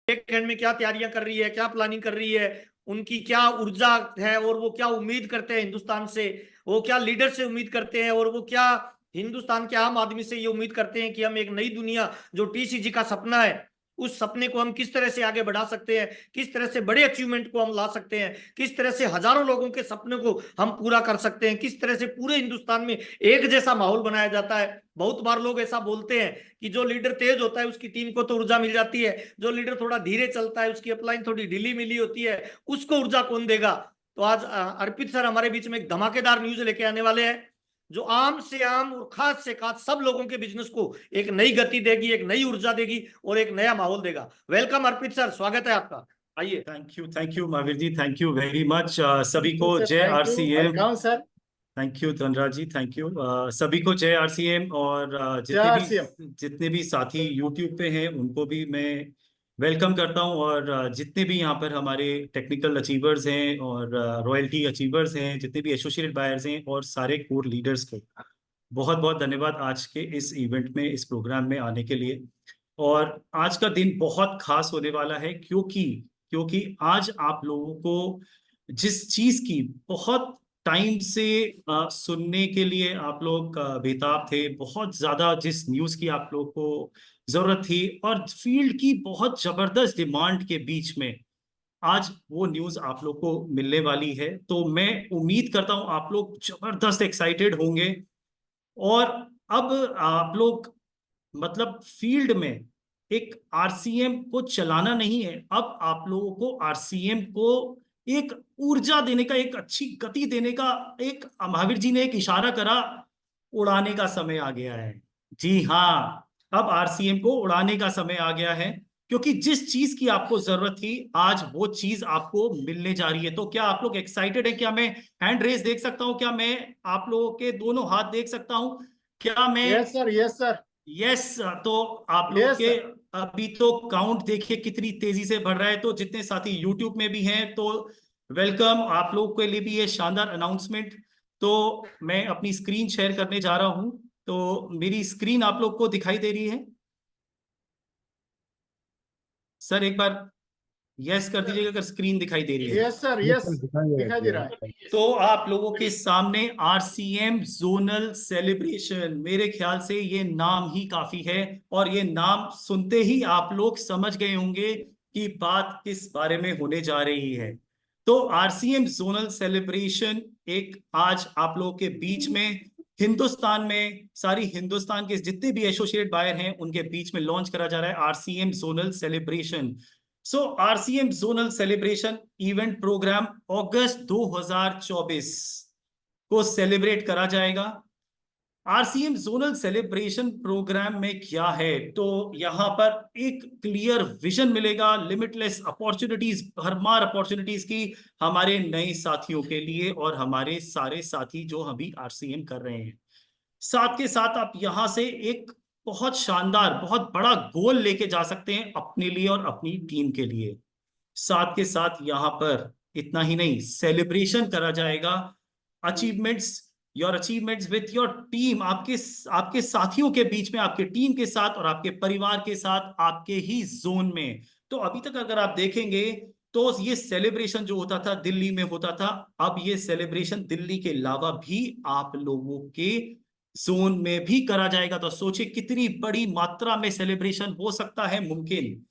उत्तराखंड में क्या तैयारियां कर रही है, क्या प्लानिंग कर रही है, उनकी क्या ऊर्जा है और वो क्या उम्मीद करते हैं हिंदुस्तान से, वो क्या लीडर से उम्मीद करते हैं और वो क्या हिंदुस्तान के आम आदमी से ये उम्मीद करते हैं कि हम एक नई दुनिया, जो टीसीजी का सपना है, उस सपने को हम किस तरह से आगे बढ़ा सकते हैं, किस तरह से बड़े अचीवमेंट को हम ला सकते हैं, किस तरह से हजारों लोगों के सपने को हम पूरा कर सकते हैं, किस तरह से पूरे हिंदुस्तान में एक जैसा माहौल बनाया जाता है। बहुत बार लोग ऐसा बोलते हैं कि जो लीडर तेज होता है उसकी टीम को तो ऊर्जा मिल जाती है, जो लीडर थोड़ा धीरे चलता है उसकी अपलाइन थोड़ी ढीली मिली होती है, उसको ऊर्जा कौन देगा। तो आज अर्पित सर हमारे बीच में एक धमाकेदार न्यूज लेके आने वाले हैं, जो आम से आम और खास से खास सब लोगों के बिजनेस को एक नई गति देगी, एक नई ऊर्जा देगी और एक नया माहौल देगा। वेलकम अर्पित सर, स्वागत है आपका, आइए। Thank you Mahavir ji, thank you very much. सभी को जय thank you, RCM. Welcome sir. Thank you Dhanraj ji, thank you. सभी को जय आरसीएम। और जय आरसीएम। जितने भी साथी यूट्यूब पे हैं उनको भी मैं वेलकम करता हूं। और जितने भी यहाँ पर हमारे टेक्निकल अचीवर्स हैं और रॉयल्टी अचीवर्स हैं, जितने भी एसोसिएटेड बायर्स हैं और सारे कोर लीडर्स को बहुत बहुत धन्यवाद आज के इस इवेंट में, इस प्रोग्राम में आने के लिए। और आज का दिन बहुत खास होने वाला है क्योंकि क्योंकि आज आप लोगों को जिस चीज की बहुत टाइम से सुनने के लिए आप लोग बेताब थे, बहुत ज्यादा जिस न्यूज की आप लोग को जरूरत थी और फील्ड की बहुत जबरदस्त डिमांड के बीच में आज वो न्यूज आप लोग को मिलने वाली है। तो मैं उम्मीद करता हूं आप लोग जबरदस्त एक्साइटेड होंगे। और अब आप लोग मतलब फील्ड में एक आरसीएम को चलाना नहीं है, अब आप लोगों को आरसीएम को एक ऊर्जा देने का, एक अच्छी गति देने का, एक महावीर जी ने एक इशारा करा, उड़ाने का समय आ गया है। जी हाँ, अब आरसीएम को उड़ाने का समय आ गया है क्योंकि जिस चीज की आपको जरूरत थी आज वो चीज आपको मिलने जा रही है। तो क्या आप लोग एक्साइटेड है? क्या मैं हैंड रेस देख सकता हूं? क्या मैं आप लोगों के दोनों हाथ देख सकता हूं? क्या मैं? Yes sir, yes sir. Yes. तो आप लोग यस के सर। अभी तो काउंट देखिए कितनी तेजी से बढ़ रहा है। तो जितने साथी यूट्यूब में भी हैं तो वेलकम, आप लोग के लिए भी ये शानदार अनाउंसमेंट। तो मैं अपनी स्क्रीन शेयर करने जा रहा हूं। तो मेरी स्क्रीन आप लोग को दिखाई दे रही है? सर एक बार यस कर दीजिएगा अगर स्क्रीन दिखाई दे रही है। यस सर, यस, दिखाई दे रहा है। तो आप लोगों के सामने आरसीएम जोनल सेलिब्रेशन, मेरे ख्याल से ये नाम ही काफी है। और ये नाम सुनते ही आप लोग समझ गए होंगे कि बात किस बारे में होने जा रही है। तो आरसीएम जोनल सेलिब्रेशन एक आज आप लोगों के बीच में हिंदुस्तान में, सारी हिंदुस्तान के जितने भी एसोसिएटेड बायर हैं उनके बीच में लॉन्च करा जा रहा है RCM zonal celebration. So RCM zonal celebration event program अगस्त 2024 को सेलिब्रेट करा जाएगा। आरसीएम जोनल सेलिब्रेशन प्रोग्राम में क्या है, तो यहां पर एक क्लियर विजन मिलेगा, लिमिटलेस अपॉर्चुनिटीज, भरमार अपॉर्चुनिटीज की हमारे नए साथियों के लिए और हमारे सारे साथी जो अभी आरसीएम कर रहे हैं। साथ के साथ आप यहां से एक बहुत शानदार, बहुत बड़ा गोल लेके जा सकते हैं अपने लिए और अपनी टीम के लिए। साथ के साथ यहां पर इतना ही नहीं, सेलिब्रेशन करा जाएगा achievements, your achievements with your team, आपके आपके साथियों के बीच में, आपके टीम के साथ और आपके परिवार के साथ, आपके ही जोन में। तो अभी तक अगर आप देखेंगे तो ये सेलिब्रेशन जो होता था दिल्ली में होता था, अब ये सेलिब्रेशन दिल्ली के अलावा भी आप लोगों के जोन में भी करा जाएगा। तो सोचिए कितनी बड़ी मात्रा में सेलिब्रेशन हो सकता है मुमकिन।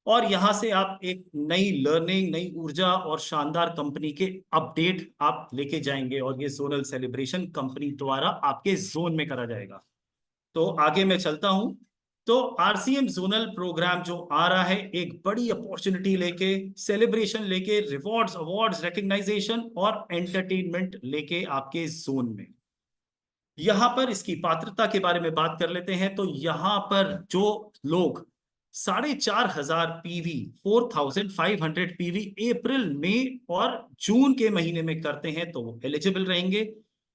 और यहां से आप एक नई लर्निंग, नई ऊर्जा और शानदार कंपनी के अपडेट आप लेके जाएंगे और ये जोनल सेलिब्रेशन कंपनी द्वारा आपके जोन में करा जाएगा। तो आगे मैं चलता हूं। तो आरसीएम जोनल प्रोग्राम जो आ रहा है एक बड़ी अपॉर्चुनिटी लेके, सेलिब्रेशन लेके, रिवॉर्ड्स, अवार्ड्स, रिकग्नाइजेशन और एंटरटेनमेंट लेके आपके जोन में। यहां पर इसकी पात्रता के बारे में बात कर लेते हैं। तो यहां पर जो लोग 4,500 पीवी, 4,500 पीवी अप्रैल, मई और जून के महीने में करते हैं तो वो एलिजिबल रहेंगे।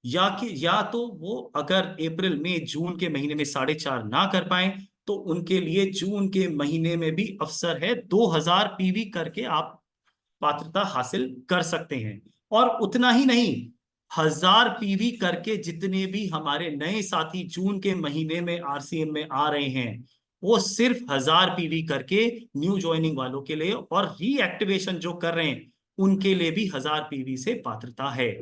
या तो वो अगर अप्रैल, मई, जून के महीने में 4.5 ना कर पाए तो उनके लिए जून के महीने में भी अवसर है, 2,000 पीवी करके आप पात्रता हासिल कर सकते हैं। और उतना ही नहीं, 1,000 पीवी करके जितने भी हमारे नए साथी जून के महीने में आरसीएम में आ रहे हैं वो सिर्फ 1000 पीवी करके न्यू ज्वाइनिंग वालों के लिए, और रीएक्टिवेशन जो कर रहे हैं उनके लिए भी 1000 पीवी से पात्रता है।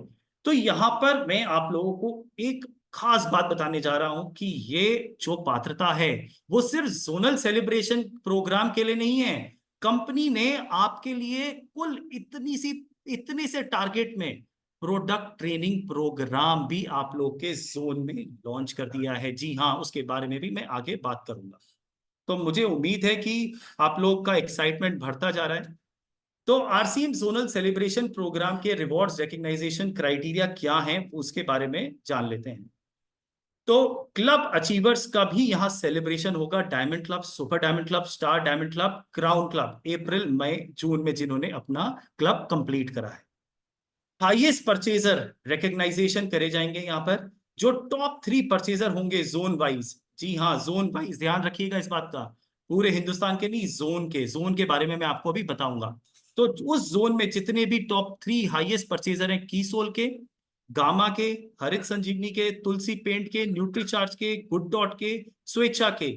तो यहां पर मैं आप लोगों को एक खास बात बताने जा रहा हूं कि ये जो पात्रता है वो सिर्फ जोनल सेलिब्रेशन प्रोग्राम के लिए नहीं है। कंपनी ने आपके लिए कुल इतने से टारगेट में प्रोडक्ट ट्रेनिंग प्रोग्राम भी आप लोग के जोन में लॉन्च कर दिया है। जी हाँ, उसके बारे में भी मैं आगे बात करूंगा। तो मुझे उम्मीद है कि आप लोग का एक्साइटमेंट बढ़ता जा रहा है। तो आरसीएम जोनल सेलिब्रेशन प्रोग्राम के रिवॉर्ड्स रिकग्नाइजेशन क्राइटेरिया क्या हैं उसके बारे में जान लेते हैं। तो क्लब अचीवर्स का भी यहां सेलिब्रेशन होगा। Diamond club, super diamond club, star diamond club, crown club, अप्रैल मई जून में जिन्होंने अपना क्लब कंप्लीट करा है। हाईएस्ट परचेजर रिकग्नाइजेशन करे जाएंगे यहाँ पर। जो टॉप 3 परचेजर होंगे जोन वाइज, जी हाँ जोन वाइज, ध्यान रखिएगा इस बात का, पूरे हिंदुस्तान के नहीं, जोन के बारे में मैं आपको अभी बताऊंगा। तो उस जोन में जितने भी टॉप 3 हाईएस्ट परचेजर हैं, कीसोल के, गामा के, हरित संजीवनी के, तुलसी पेंट के, न्यूट्रीचार्ज के, गुड डॉट के, स्वेच्छा के,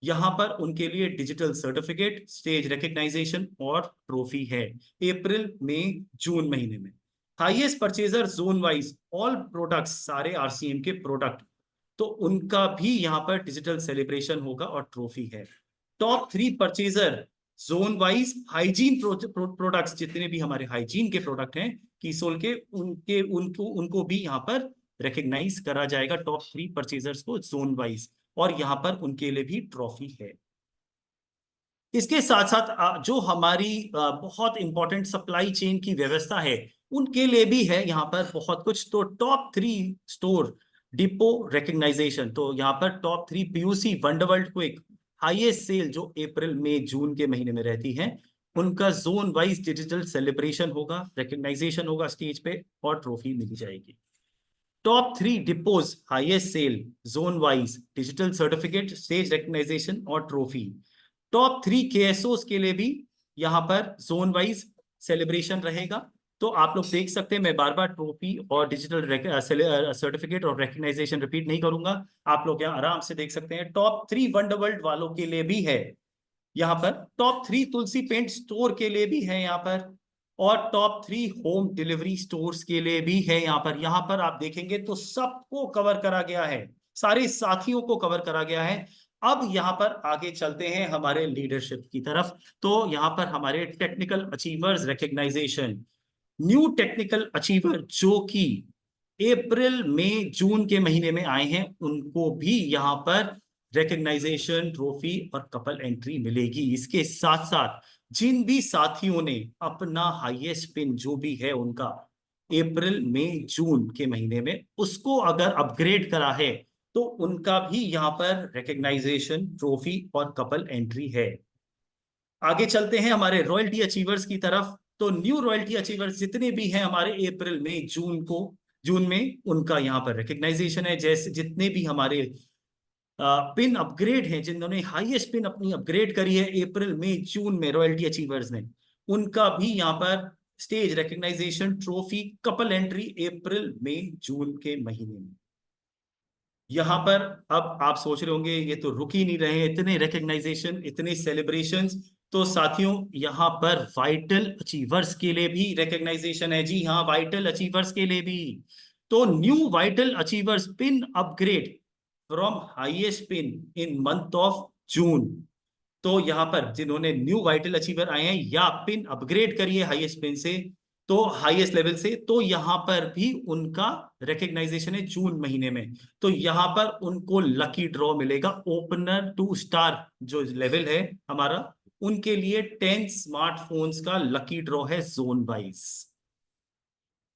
यहां पर उनके लिए डिजिटल सर्टिफिकेट, स्टेज रिकग्नाइजेशन और ट्रॉफी है अप्रैल मई जून महीने में। Highest purchaser zone wise all products, सारे आरसीएम के प्रोडक्ट, तो उनका भी यहां पर डिजिटल सेलिब्रेशन होगा और ट्रॉफी है। Top 3 purchaser zone wise hygiene products, जितने भी हमारे हाइजीन के प्रोडक्ट हैं कीसोल के, उनको भी यहां पर रिकग्नाइज करा जाएगा, टॉप 3 परचेजर्स को जोन वाइज, और यहां पर उनके लिए भी ट्रॉफी है। इसके साथ साथ जो हमारी बहुत इंपॉर्टेंट सप्लाई चेन की व्यवस्था है उनके लिए भी है यहाँ पर बहुत कुछ। तो टॉप 3 स्टोर डिपो रिकग्नाइजेशन, तो यहाँ पर top 3 PUC, wonder world quick, highest sale जो अप्रैल मई जून के महीने में रहती है, उनका जोन वाइज डिजिटल सेलिब्रेशन होगा, रिकग्नाइजेशन होगा स्टेज पे, और ट्रॉफी मिल जाएगी। Top 3 depots highest sell zone wise digital certificate, stage recognisation और ट्रॉफी। टॉप 3 केएसओस के लिए भी यहां पर जोन वाइज सेलिब्रेशन रहेगा। तो आप लोग देख सकते हैं, मैं बार बार ट्रॉफी और डिजिटल सर्टिफिकेट और रिकग्नाइजेशन रिपीट नहीं करूंगा, आप लोग यहाँ आराम से देख सकते हैं। टॉप 3 वंडरवर्ल्ड वालों के लिए भी है यहाँ पर, टॉप 3 तुलसी पेंट स्टोर के लिए भी है यहाँ पर, और टॉप 3 होम डिलीवरी स्टोर्स के लिए भी है यहाँ पर। यहाँ पर आप देखेंगे तो सबको कवर करा गया है, सारे साथियों को कवर करा गया है। अब यहाँ पर आगे चलते हैं हमारे लीडरशिप की तरफ। तो यहाँ पर हमारे technical achievers recognisation, new technical achiever जो कि अप्रैल मई जून के महीने में आए हैं, उनको भी यहाँ पर रिकग्नाइजेशन, ट्रॉफी और कपल एंट्री मिलेगी। इसके साथ साथ जिन भी साथियों ने अपना हाईएस्ट पिन जो भी है उनका अप्रैल मई जून के महीने में उसको अगर अपग्रेड करा है, तो उनका भी यहाँ पर रिकग्नाइजेशन, ट्रॉफी और कपल एंट्री है। आगे चलते हैं हमारे रॉयल्टी अचीवर्स की तरफ। तो न्यू रॉयल्टी अचीवर्स जितने भी हैं हमारे अप्रैल मई जून में, उनका यहाँ पर रिकग्नाइजेशन है। जैसे जितने भी हमारे पिन अपग्रेड हैं, जिन्होंने हाईएस्ट पिन अपनी अपग्रेड करी है अप्रैल मई जून में रॉयल्टी अचीवर्स ने, उनका भी यहाँ पर stage recognition, trophy, couple entry अप्रैल मई जून के महीने में। यहाँ पर अब आप सोच रहे होंगे ये तो रुक ही नहीं रहे, इतने रिकग्नाइजेशन, इतने सेलिब्रेशंस। तो साथियों यहाँ पर वाइटल अचीवर्स के लिए भी रिकग्नाइजेशन है। जी हाँ, वाइटल अचीवर्स के लिए भी। तो new vital achievers pin upgrade from highest pin in month of June. तो यहाँ पर जिन्होंने न्यू वाइटल अचीवर आए हैं या पिन अपग्रेड करिए हाईएस्ट पिन से, तो हाईएस्ट लेवल से, तो यहाँ पर भी उनका रिकग्नाइजेशन है जून महीने में। तो यहाँ पर उनको लकी ड्रॉ मिलेगा, ओपनर 2 स्टार जो लेवल है हमारा, उनके लिए 10 स्मार्टफोन्स का लकी ड्रॉ है जोन वाइज।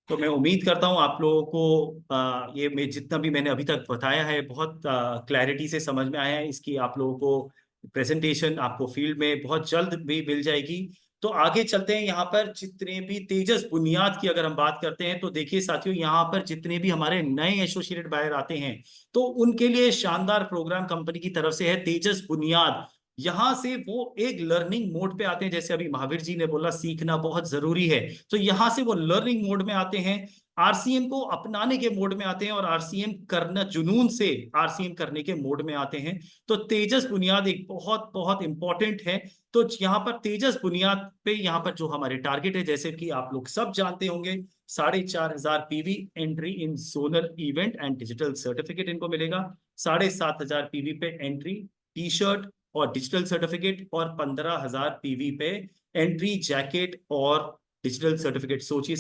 तो मैं उम्मीद करता हूं आप लोगों को ये मैं जितना भी मैंने अभी तक बताया है बहुत क्लैरिटी से समझ में आया है। इसकी आप लोगों को प्रेजेंटेशन आपको फील्ड में बहुत जल्द भी मिल जाएगी। तो आगे चलते हैं। यहाँ पर जितने भी तेजस बुनियाद की अगर हम बात करते हैं, तो देखिए साथियों, यहाँ पर जितने भी हमारे नए एसोसिएटेड बायर आते हैं, तो उनके लिए शानदार प्रोग्राम कंपनी की तरफ से है, तेजस बुनियाद यहाँ से वो एक लर्निंग मोड पे आते हैं। जैसे अभी महावीर जी ने बोला सीखना बहुत जरूरी है, तो यहाँ से वो लर्निंग मोड में आते हैं, आरसीएम को अपनाने के मोड में आते हैं और आरसीएम करना, जुनून से आरसीएम करने के मोड में आते हैं। तो तेजस बुनियाद एक बहुत बहुत इंपॉर्टेंट है। तो यहाँ पर तेजस बुनियाद पे यहाँ पर जो हमारे टारगेट है, जैसे कि आप लोग सब जानते होंगे, 4500 PV entry in zonal event and digital certificate इनको मिलेगा। 7500 पीवी पे एंट्री टी शर्ट और डिजिटल सर्टिफिकेट, और 15,000 पीवी पे एंट्री जैकेट और डिजिटल सर्टिफिकेट। सोचिए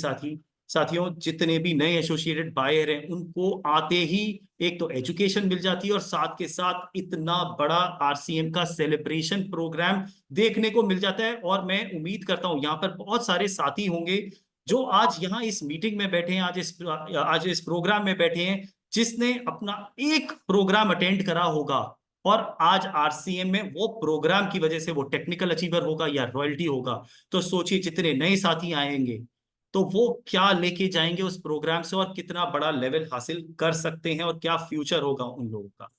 साथियों, जितने भी नए एसोसिएटेड बायर हैं उनको आते ही एक तो एजुकेशन मिल जाती है और साथ के साथ इतना बड़ा आरसीएम का सेलिब्रेशन प्रोग्राम देखने को मिल जाता है। और मैं उम्मीद करता हूं यहाँ पर बहुत सारे साथी होंगे जो आज यहाँ इस मीटिंग में बैठे हैं, आज इस प्रोग्राम में बैठे हैं, जिसने अपना एक प्रोग्राम अटेंड करा होगा और आज आरसीएम में वो प्रोग्राम की वजह से वो टेक्निकल अचीवर होगा या रॉयल्टी होगा। तो सोचिए जितने नए साथी आएंगे तो वो क्या लेके जाएंगे उस प्रोग्राम से और कितना बड़ा लेवल हासिल कर सकते हैं और क्या फ्यूचर होगा उन लोगों का।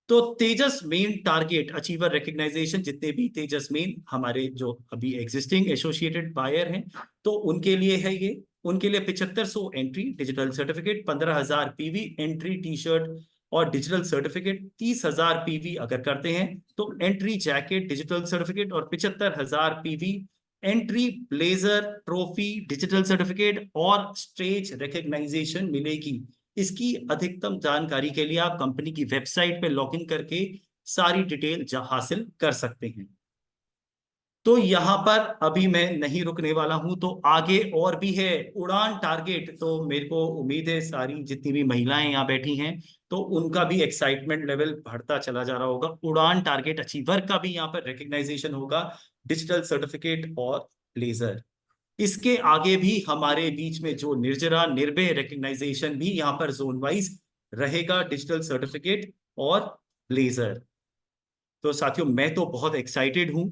तो तेजस मेन टारगेट अचीवर रिकग्नाइजेशन, जितने भी तेजस मेन हमारे जो अभी एग्जिस्टिंग एसोसिएटेड बायर हैं तो उनके लिए है ये। उनके लिए 7500 entry digital certificate, 15,000 PV entry T shirt और डिजिटल सर्टिफिकेट, 30,000 पीवी अगर करते हैं तो एंट्री जैकेट डिजिटल सर्टिफिकेट, और 75,000 PV entry blazer trophy digital certificate और स्टेज रिकग्नाइजेशन मिलेगी। इसकी अधिकतम जानकारी के लिए आप कंपनी की वेबसाइट पे लॉगिन करके सारी डिटेल हासिल कर सकते हैं। तो यहां पर अभी मैं नहीं रुकने वाला हूं, तो आगे और भी है उड़ान टारगेट। तो मेरे को उम्मीद है सारी जितनी भी महिलाएं यहाँ बैठी हैं तो उनका भी एक्साइटमेंट लेवल बढ़ता चला जा रहा होगा। उड़ान टारगेट अचीवर का भी यहाँ पर रिकग्नाइजेशन होगा, डिजिटल सर्टिफिकेट और ब्लेजर। इसके आगे भी हमारे बीच में जो निर्जरा निर्भय रिकग्नाइजेशन भी यहाँ पर जोन वाइज रहेगा, डिजिटल सर्टिफिकेट और ब्लेजर। तो साथियों मैं तो बहुत एक्साइटेड हूं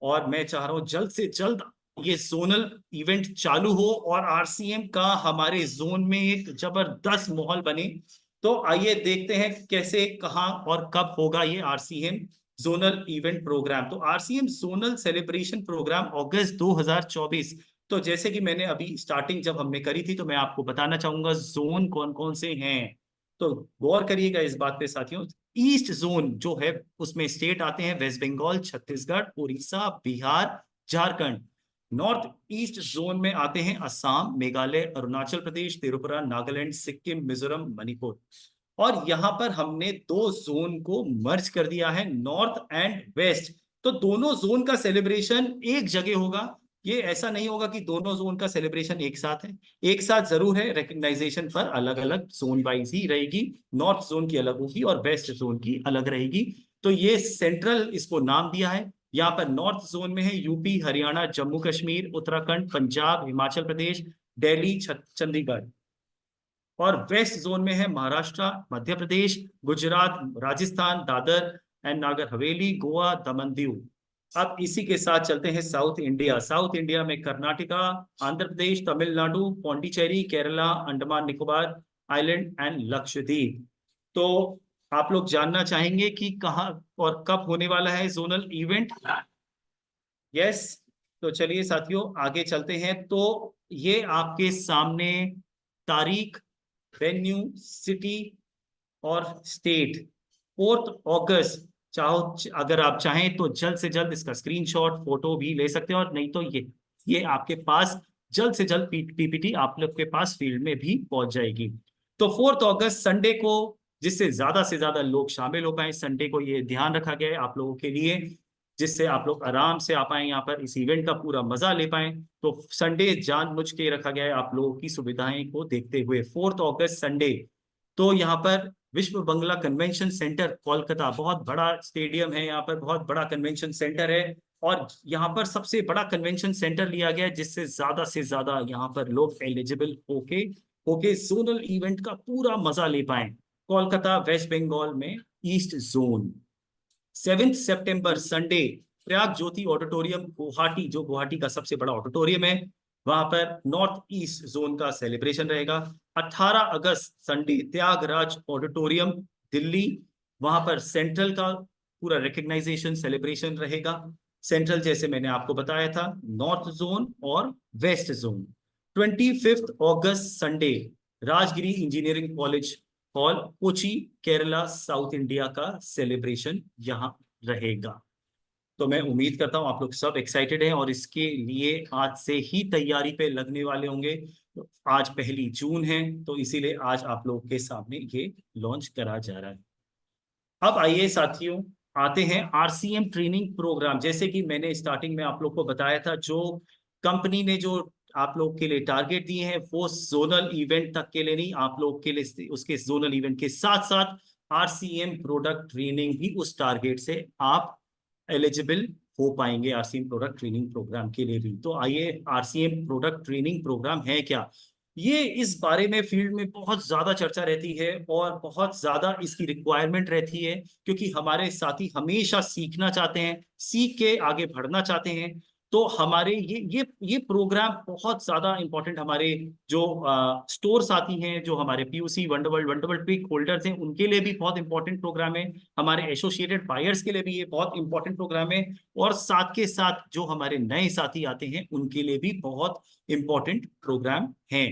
और मैं चाह रहा हूं जल्द से जल्द ये जोनल इवेंट चालू हो और आरसीएम का हमारे जोन में एक जबरदस्त माहौल बने। तो आइए देखते हैं कैसे, कहां और कब होगा ये आरसीएम जोनल इवेंट प्रोग्राम। तो आरसीएम जोनल सेलिब्रेशन प्रोग्राम अगस्त 2024। तो जैसे कि मैंने अभी स्टार्टिंग जब हमने करी थी तो मैं आपको बताना चाहूंगा जोन कौन कौन से हैं। तो गौर करिएगा इस बात पे साथियों। ईस्ट जोन जो है उसमें स्टेट आते हैं West Bengal, Chhattisgarh, Orissa, Bihar, Jharkhand. North east zone में आते हैं असम, मेघालय, अरुणाचल प्रदेश, त्रिपुरा, नागालैंड, सिक्किम, मिजोरम, मणिपुर। और यहाँ पर हमने दो जोन को मर्ज कर दिया है, नॉर्थ एंड वेस्ट। तो दोनों जोन का सेलिब्रेशन एक जगह होगा। ये ऐसा नहीं होगा कि दोनों जोन का सेलिब्रेशन एक साथ है, एक साथ जरूर है, रिकग्नाइजेशन पर अलग अलग जोन वाइज ही रहेगी। नॉर्थ जोन की अलग होगी और वेस्ट जोन की अलग रहेगी। तो ये सेंट्रल इसको नाम दिया है। यहाँ पर नॉर्थ जोन में है यूपी, हरियाणा, जम्मू कश्मीर, उत्तराखंड, पंजाब, हिमाचल प्रदेश, दिल्ली, चंडीगढ़। और वेस्ट जोन में है महाराष्ट्र, मध्य प्रदेश, गुजरात, राजस्थान, दादर एंड नागर हवेली, गोवा, दमन दीव। अब इसी के साथ चलते हैं साउथ इंडिया। साउथ इंडिया में कर्नाटका, आंध्र प्रदेश, तमिलनाडु, पौंडीचेरी, केरला, अंडमान निकोबार आइलैंड एंड लक्षद्वीप। तो आप लोग जानना चाहेंगे कि कहां और कब होने वाला है जोनल इवेंट? यस। तो चलिए साथियों आगे चलते हैं। तो ये आपके सामने तारीख, वेन्यू, सिटी और स्टेट। 4 अगस्त, चाहो अगर आप चाहें तो जल्द से जल्द इसका स्क्रीनशॉट फोटो भी ले सकते हैं, और नहीं तो ये आपके पास जल्द से जल्द पीपीटी आप लोग के पास फील्ड में भी पहुंच जाएगी। तो 4 अगस्त संडे को, जिससे ज्यादा से ज्यादा लोग शामिल हो पाए, संडे को ये ध्यान रखा गया है आप लोगों के लिए, जिससे आप लोग आराम से आ पाए यहाँ पर इस इवेंट का पूरा मजा ले पाए। तो संडे जानबूझ के रखा गया है आप लोगों की सुविधाएं को देखते हुए, 4 अगस्त संडे। तो यहाँ पर विश्व बंगला कन्वेंशन सेंटर कोलकाता, बहुत बड़ा स्टेडियम है यहाँ पर, बहुत बड़ा कन्वेंशन सेंटर है, और यहाँ पर सबसे बड़ा कन्वेंशन सेंटर लिया गया है जिससे ज्यादा से ज्यादा यहाँ पर लोग एलिजिबल होके जोनल इवेंट का पूरा मजा ले पाए। कोलकाता, वेस्ट बंगाल में ईस्ट जोन। 7 सितंबर संडे, प्रयाग ज्योति ऑडिटोरियम गुवाहाटी, जो गुवाहाटी का सबसे बड़ा ऑडिटोरियम है, वहां पर नॉर्थ ईस्ट जोन का सेलिब्रेशन रहेगा। 18 अगस्त संडे, त्यागराज ऑडिटोरियम दिल्ली, वहां पर सेंट्रल का पूरा रिकग्नाइजेशन सेलिब्रेशन रहेगा। सेंट्रल जैसे मैंने आपको बताया था, नॉर्थ जोन और वेस्ट जोन। 25 अगस्त Sunday Rajagiri engineering college hall, Kochi, Kerala, south India का सेलिब्रेशन यहाँ रहेगा। तो मैं उम्मीद करता हूँ आप लोग सब एक्साइटेड हैं और इसके लिए आज से ही तैयारी पे लगने वाले होंगे। तो आज 1 जून है, तो इसीलिए आज आप लोग के सामने ये लॉन्च करा जा रहा है। अब आइए साथियों, आते हैं आरसीएम ट्रेनिंग प्रोग्राम। जैसे कि मैंने स्टार्टिंग में आप लोग को बताया था, जो कंपनी ने जो आप लोग के लिए टारगेट दिए हैं वो जोनल इवेंट तक के लिए नहीं, आप लोग के लिए उसके जोनल इवेंट के साथ साथ आरसीएम प्रोडक्ट ट्रेनिंग भी उस टारगेट से आप एलिजिबल हो पाएंगे आरसीएम प्रोडक्ट ट्रेनिंग प्रोग्राम के लिए भी। तो आइए, आरसीएम प्रोडक्ट ट्रेनिंग प्रोग्राम है क्या, ये इस बारे में फील्ड में बहुत ज्यादा चर्चा रहती है और बहुत ज्यादा इसकी रिक्वायरमेंट रहती है, क्योंकि हमारे साथी हमेशा सीखना चाहते हैं, सीख के आगे बढ़ना चाहते हैं। तो हमारे ये प्रोग्राम बहुत ज्यादा इंपॉर्टेंट, हमारे जो स्टोर साथी हैं, जो हमारे पीयूसी वंडरवर्ल्ड पिक होल्डर्स हैं, उनके लिए भी बहुत इंपॉर्टेंट प्रोग्राम है। हमारे एसोसिएटेड बायर्स के लिए भी ये बहुत इंपॉर्टेंट प्रोग्राम है, और साथ के साथ जो हमारे नए साथी आते हैं उनके लिए भी बहुत इंपॉर्टेंट प्रोग्राम है।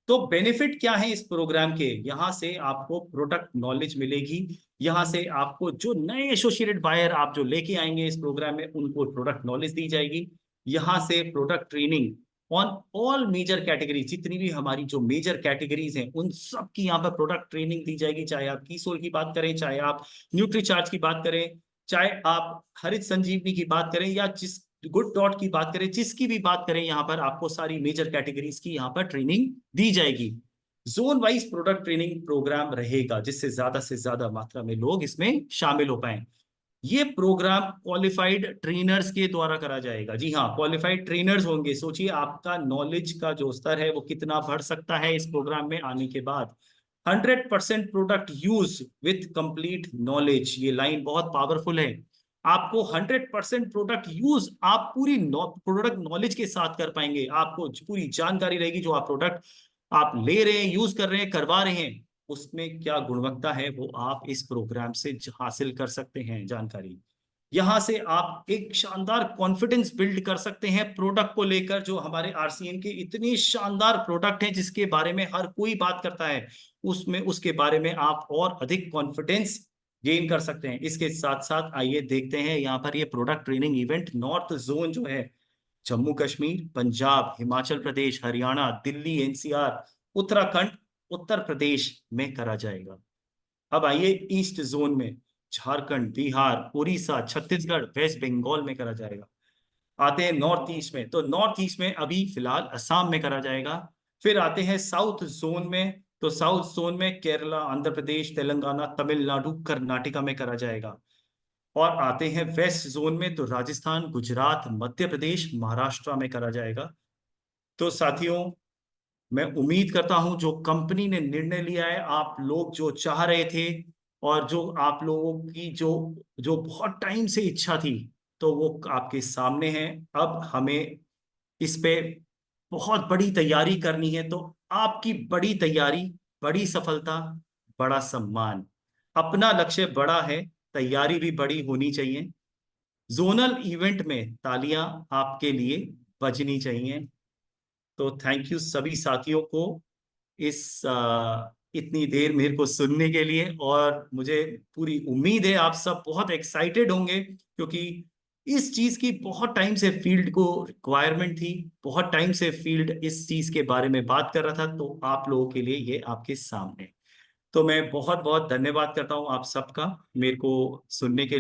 तो बेनिफिट क्या है इस प्रोग्राम के, यहाँ से आपको प्रोडक्ट नॉलेज मिलेगी, यहाँ से आपको जो नए एसोसिएटेड बायर आप जो लेके आएंगे इस प्रोग्राम में उनको प्रोडक्ट नॉलेज दी जाएगी। यहाँ से product training on all major category, जितनी भी हमारी जो मेजर कैटेगरीज हैं उन सब की यहाँ पर प्रोडक्ट ट्रेनिंग दी जाएगी। चाहे आप कीसोल की बात करें, चाहे आप न्यूट्रीचार्ज की बात करें, चाहे आप हरित संजीवनी की बात करें, या जिस गुड डॉट की बात करें, जिसकी भी बात करें, यहाँ पर आपको सारी मेजर कैटेगरीज की यहाँ पर ट्रेनिंग दी जाएगी। Zone wise product training program रहेगा, जिससे से ज्यादा मात्रा में लोग इसमें शामिल हो पाए। ये प्रोग्राम क्वालिफाइड ट्रेनर्स के द्वारा करा जाएगा। जी हाँ, क्वालिफाइड ट्रेनर्स होंगे। सोचिए आपका नॉलेज का जो स्तर है वो कितना बढ़ सकता है इस प्रोग्राम में आने के बाद। 100% product use with complete knowledge, ये लाइन बहुत पावरफुल है। आपको 100% प्रोडक्ट यूज आप पूरी प्रोडक्ट नॉलेज के साथ कर पाएंगे। आपको पूरी जानकारी रहेगी, जो आप प्रोडक्ट आप ले रहे हैं, यूज कर रहे हैं, करवा रहे हैं, उसमें क्या गुणवत्ता है वो आप इस प्रोग्राम से हासिल कर सकते हैं जानकारी। यहां से आप एक शानदार कॉन्फिडेंस बिल्ड कर सकते हैं प्रोडक्ट को लेकर। जो हमारे आरसीएम के इतने शानदार प्रोडक्ट हैं जिसके बारे में हर कोई बात करता है, उसमें उसके बारे में आप और अधिक कॉन्फिडेंस गेन कर सकते हैं। इसके साथ साथ आइए देखते हैं यहाँ पर ये product training event north zone जो है, जम्मू कश्मीर, पंजाब, हिमाचल प्रदेश, हरियाणा, दिल्ली, एनसीआर, उत्तराखंड, उत्तर प्रदेश में करा जाएगा। अब आइए ईस्ट जोन में, झारखंड, बिहार, उड़ीसा, छत्तीसगढ़, वेस्ट बंगाल में करा जाएगा। आते हैं नॉर्थ ईस्ट में, तो नॉर्थ ईस्ट में अभी फिलहाल असम में करा जाएगा। फिर आते हैं साउथ जोन में, तो साउथ जोन में केरला, आंध्र प्रदेश, तेलंगाना, तमिलनाडु, कर्नाटका में करा जाएगा। और आते हैं वेस्ट जोन में, तो राजस्थान, गुजरात, मध्य प्रदेश, महाराष्ट्र में करा जाएगा। तो साथियों, मैं उम्मीद करता हूं जो कंपनी ने निर्णय लिया है, आप लोग जो चाह रहे थे और जो आप लोगों की जो जो बहुत टाइम से इच्छा थी, तो वो आपके सामने है। अब हमें इस पे बहुत बड़ी तैयारी करनी है। तो आपकी बड़ी तैयारी, बड़ी सफलता, बड़ा सम्मान। अपना लक्ष्य बड़ा है, तैयारी भी बड़ी होनी चाहिए। जोनल इवेंट में तालियां आपके लिए बजनी चाहिए। तो थैंक यू सभी साथियों को इस इतनी देर मेरे को सुनने के लिए, और मुझे पूरी उम्मीद है आप सब बहुत एक्साइटेड होंगे, क्योंकि इस चीज की बहुत टाइम से फील्ड को रिक्वायरमेंट थी, बहुत टाइम से फील्ड इस चीज के बारे में बात कर रहा था। तो आप लोगों के लिए ये आपके सामने, तो मैं बहुत बहुत धन्यवाद करता हूं आप सबका मेरे को सुनने के लिए।